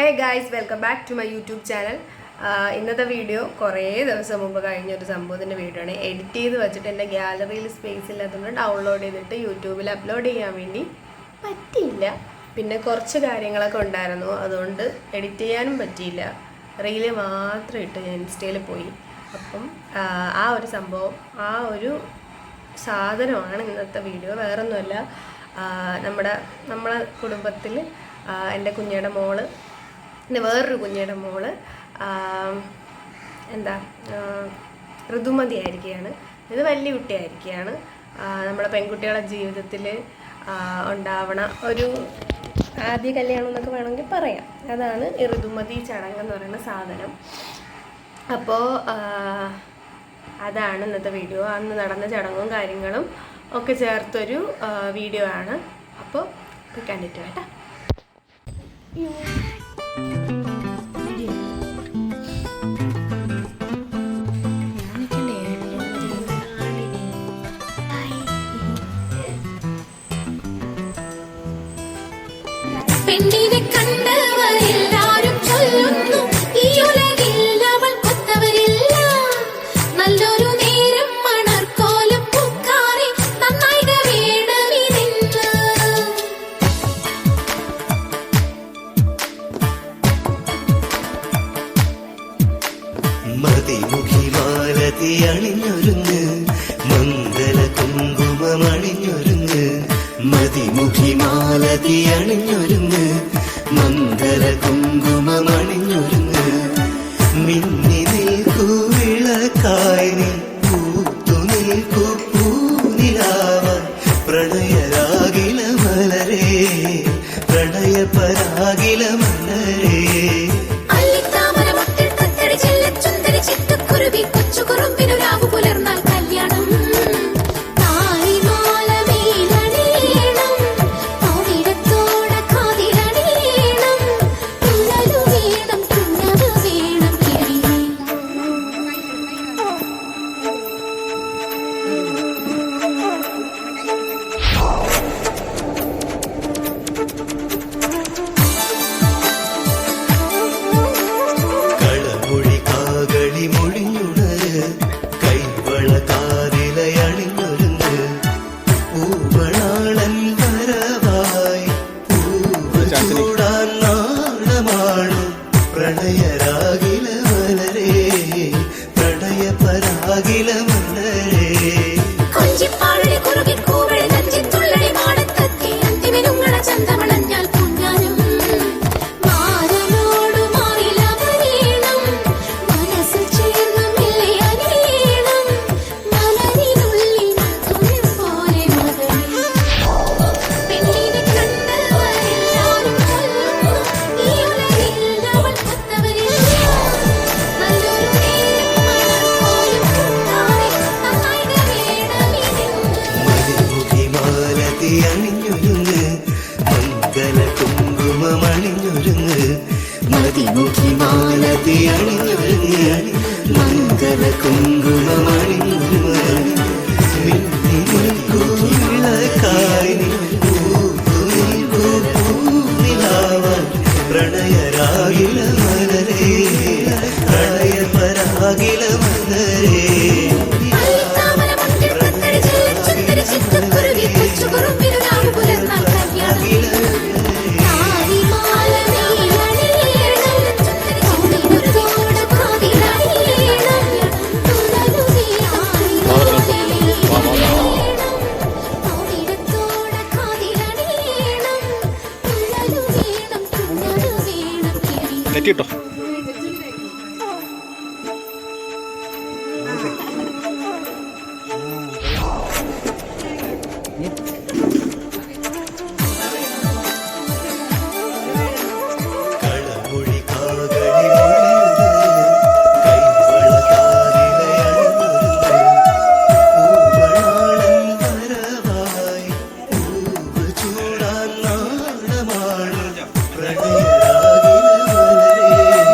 Hey guys, welcome back to my YouTube channel. ഇന്നത്തെ video കുറേ ദിവസം മുമ്പ് കഴിഞ്ഞൊരു സംഭവത്തിൻ്റെ വീഡിയോ ആണ്. എഡിറ്റ് ചെയ്ത് വെച്ചിട്ട് എൻ്റെ ഗാലറിയിൽ സ്പേസ് ഇല്ലാത്തതുകൊണ്ട് ഡൗൺലോഡ് ചെയ്തിട്ട് യൂട്യൂബിൽ അപ്ലോഡ് ചെയ്യാൻ വേണ്ടി പറ്റിയില്ല. പിന്നെ കുറച്ച് കാര്യങ്ങളൊക്കെ ഉണ്ടായിരുന്നു, അതുകൊണ്ട് എഡിറ്റ് ചെയ്യാനും പറ്റിയില്ല. റീല് മാത്രം ഇട്ട് ഞാൻ ഇൻസ്റ്റയിൽ പോയി. അപ്പം ആ ഒരു സംഭവം, ആ ഒരു സാധനമാണ് ഇന്നത്തെ വീഡിയോ. വേറൊന്നുമല്ല, നമ്മളെ കുടുംബത്തിൽ എൻ്റെ കുഞ്ഞിയുടെ മോള്, പിന്നെ വേറൊരു കുഞ്ഞിയുടെ മോള് ഋതുമതി ആയിരിക്കുകയാണ്. ഇത് വലിയ കുട്ടിയായിരിക്കുകയാണ്. നമ്മുടെ പെൺകുട്ടികളുടെ ജീവിതത്തിൽ ഉണ്ടാവണ ഒരു ആദ്യ കല്യാണം എന്നൊക്കെ വേണമെങ്കിൽ പറയാം. അതാണ് ഈ ഋതുമതി ചടങ്ങെന്ന് പറയുന്ന സാധനം. അപ്പോൾ അതാണ് ഇന്നത്തെ വീഡിയോ. അന്ന് നടന്ന ചടങ്ങും കാര്യങ്ങളും ഒക്കെ ചേർത്തൊരു വീഡിയോ ആണ്. അപ്പോൾ കണ്ടിട്ട് കേട്ടോ. പെണ്ണിനെ കണ്ടവരെല്ലാരും ചൊല്ലുന്നു, ഈ ഉലകിൽ അവൾ കൊത്തവരില്ല. നല്ലൊരു നേരം മണർക്കോലും പൂക്കാറി നന്നായിട വേണമിതെന്ന്. മതിമുഖി മാലതി അണിഞ്ഞൊരുങ്ങ്, മംഗല കുങ്കുമമണിഞ്ഞൊരുങ്ങ്. മതിമുഖി മാലതി അണിഞ്ഞൊരുങ്ങ്, മംഗല കുങ്കുമമണിഞ്ഞൊരുങ്ങ്. മിന്നി നിൽക്കൂ വിളക്കായി നീ, പൂത്തു നിൽക്കൂ പൂനിലാവാൻ. പ്രണയരാഗില മലരേ, പ്രണയപരാഗില മലരേ. കൊച്ചു കുറുമ്പിനു രാവു പുലർന്നാൽ കല്യാണം. പ്രണയരാഗില മലരേ, പ്രണയപരാഗില മലരേ. കൊഞ്ചിപ്പാടടി കുറുകി കൂവഴി നഞ്ചിത്തുള്ളടി മാടത്തത്തി അന്തിമിനുങ്ങണ ചന്തമണഞ്ഞാൽ പൊന്നാനും. മാരനോട് മാറില വരേണം, മനസ്സിൽ ചേർന്നും ഇല്ലേ അനേണം. മലരിനുള്ളിൽ തുണി പോലെ മകളെ. പെണ്ണിനെ കണ്ടവരെല്ലാരും ചൊല്ലുന്നു, ഈ ഉലകിൽ അവൾ കൊത്തവരില്ല. നല്ലൊരു നേരം മണർക്കോലും പൂക്കാറി നന്നായിട വേണമിതെന്ന്. മതിമുഖി മാലതി അണിഞ്ഞൊരുങ്ങ്, മംഗല കുങ്കുമമണിഞ്ഞൊരുങ്ങ്. മതിമുഖി മാലതി അണിഞ്ഞൊരുങ്ങ്, മംഗല കുങ്കുമമണിഞ്ഞൊരുങ്ങ്. മിന്നി നിൽക്കൂ വിളക്കായി നീ, പൂത്തു നിൽക്കൂ പൂനിലാവാൻ. പ്രണയരാഗില മലരേ, പ്രണയപരാഗില മലരേ. നെറ്റിട്ടോ കളമൊഴി കാകളി മൊഴിയുത്, കൈവള കാതിലയണിഞ്ഞൊരുങ്ങ്. പൂവളാളൻ വരവായി, പൂവ് ചൂടാൻ നാണമാണ്. പ്രണയരാഗില മലരേ,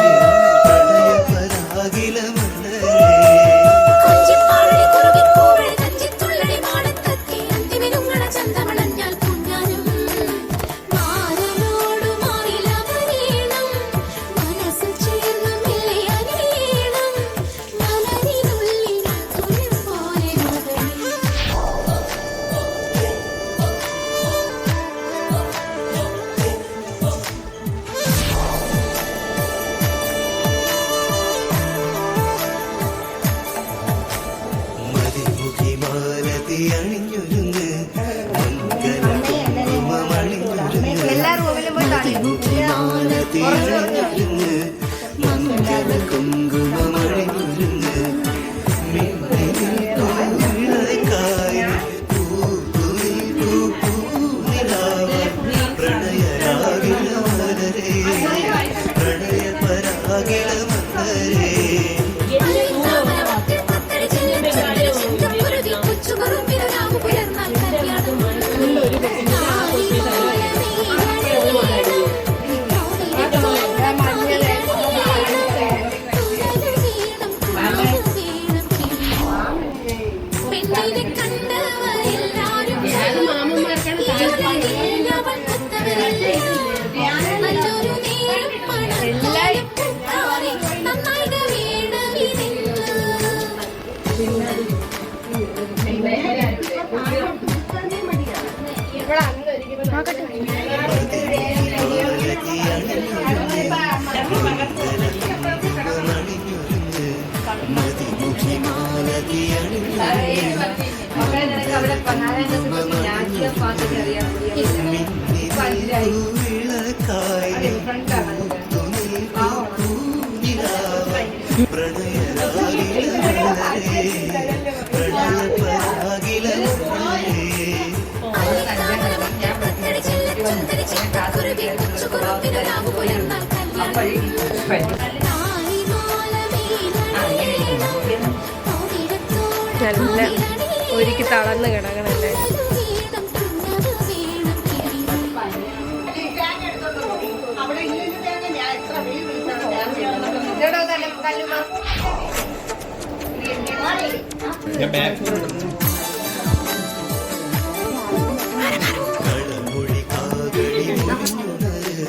മംഗള കുങ്കുമമണിഞ്ഞൊരുങ്ങ് വിളക്കായി പ്രണയരാഗില മലരേ പ്രണയപരാഗില മലരേ നല്ല ഒരുക്കി തളർന്ന് കിടക്കണല്ലേ. കളമൊഴി കാകടി മുറിഞ്ഞുണര്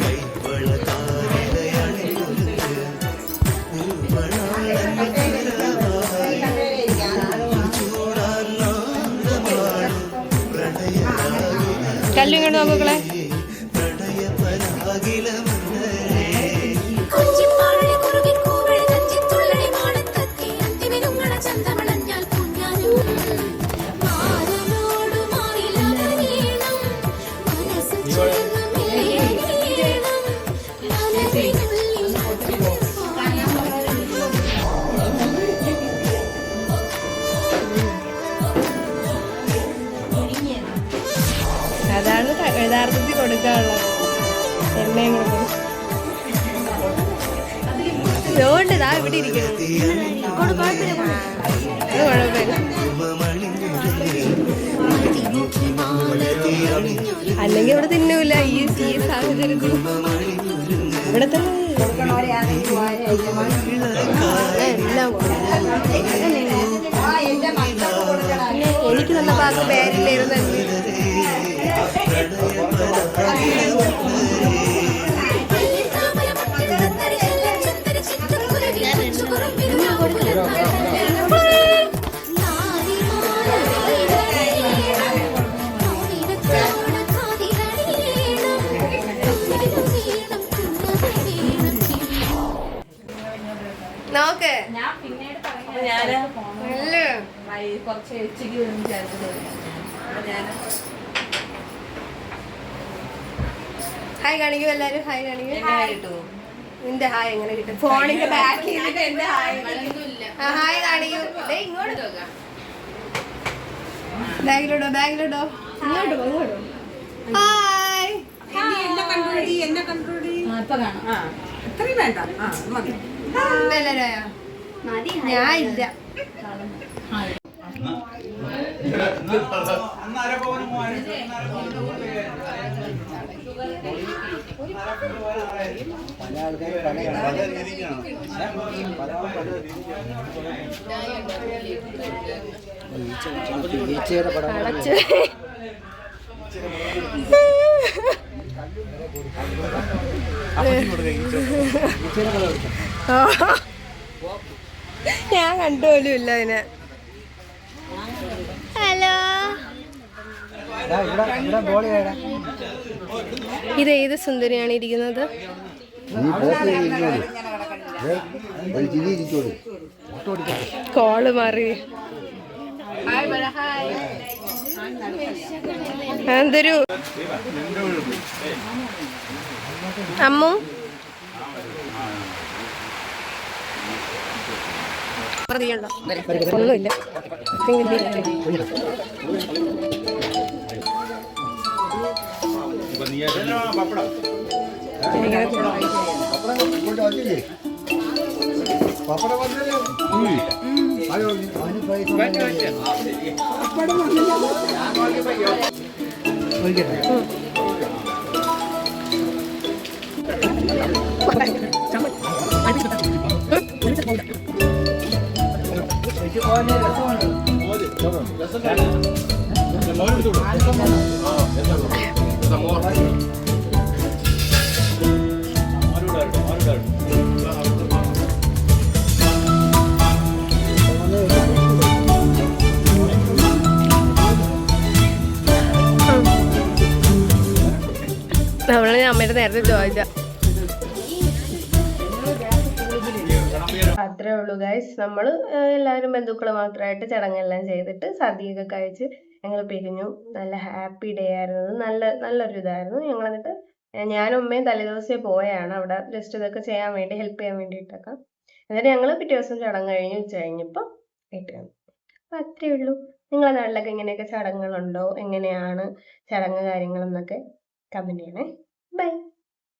കൈവള കാലിലയണിഞ്ഞൊരുങ്ങ് കല്ലിങ്ങോട്ട് നോക്കളെ. പ്രണയപരാഗില അതാണ് യഥാർത്ഥത്തിൽ കൊടുക്കാനുള്ളത്. എണ്ണയും കൊടുക്കണം. അതുകൊണ്ട് ഇതാ ഇവിടെ ഇരിക്കണം. അല്ലെങ്കിൽ ഇവിടെ തിന്നൂല. ഈ സാഹചര്യത്തിൽ ഇവിടെ തന്നെ എല്ലാം എനിക്ക് തന്ന പാക്ക് പേരില്ലായിരുന്നു. നോക്ക് കുറച്ച് ഉച്ചയ്ക്ക് ചേർത്തത്. ഹായ് കാണിക്കും എല്ലാരും. ഹായ് കാണിക്കും. കിട്ടുമോ നിന്റെ ഹായ് എങ്ങനെ കിട്ടും? ഫോണിന്റെ ബാക്കിൽ ഹായ് കാണിക്കും. ഇങ്ങോട്ട് ബാഗിലോട്ടോ ബാഗിലോട്ടോ ഇങ്ങോട്ട് ഇങ്ങോട്ട് ഹായ്. എല്ലാരും ഞാൻ ഇല്ല. ഞാൻ കണ്ടുപോലും ഇല്ല അതിനെ. ഹലോ, ഇത് ഏത് സുന്ദരിയാണ് ഇരിക്കുന്നത്? കോള് മാറി. എന്തൊരു അമ്മു ഒന്നുമില്ല നമ്മളെ അമ്മയുടെ നേരത്തെ ചോദിച്ച അത്രേ ഉള്ളൂ ഗൈസ്. നമ്മൾ എല്ലാവരും ബന്ധുക്കൾ മാത്രമായിട്ട് ചടങ്ങെല്ലാം ചെയ്തിട്ട് സദ്യയൊക്കെ കഴിച്ച് ഞങ്ങൾ പിരിഞ്ഞു. നല്ല ഹാപ്പി ഡേ ആയിരുന്നു. നല്ലൊരു ഇതായിരുന്നു. ഞങ്ങൾ എന്നിട്ട് ഞാനും അമ്മയും തലേദിവസമേ പോയാണ് അവിടെ ജസ്റ്റ് ഇതൊക്കെ ചെയ്യാൻ വേണ്ടി ഹെൽപ്പ് ചെയ്യാൻ വേണ്ടിയിട്ടൊക്കെ. എന്നിട്ട് ഞങ്ങൾ പിറ്റേ ദിവസം ചടങ്ങ് കഴിഞ്ഞ് ഉച്ച കഴിഞ്ഞപ്പോൾ വീട്ടിൽ വന്നു. അപ്പം അത്രേ ഉള്ളൂ. നിങ്ങളുടെ നാട്ടിലൊക്കെ ഇങ്ങനെയൊക്കെ ചടങ്ങുകളുണ്ടോ? എങ്ങനെയാണ് ചടങ്ങ് കാര്യങ്ങളെന്നൊക്കെ കമൻറ്റ് ചെയ്യണേ. ബൈ.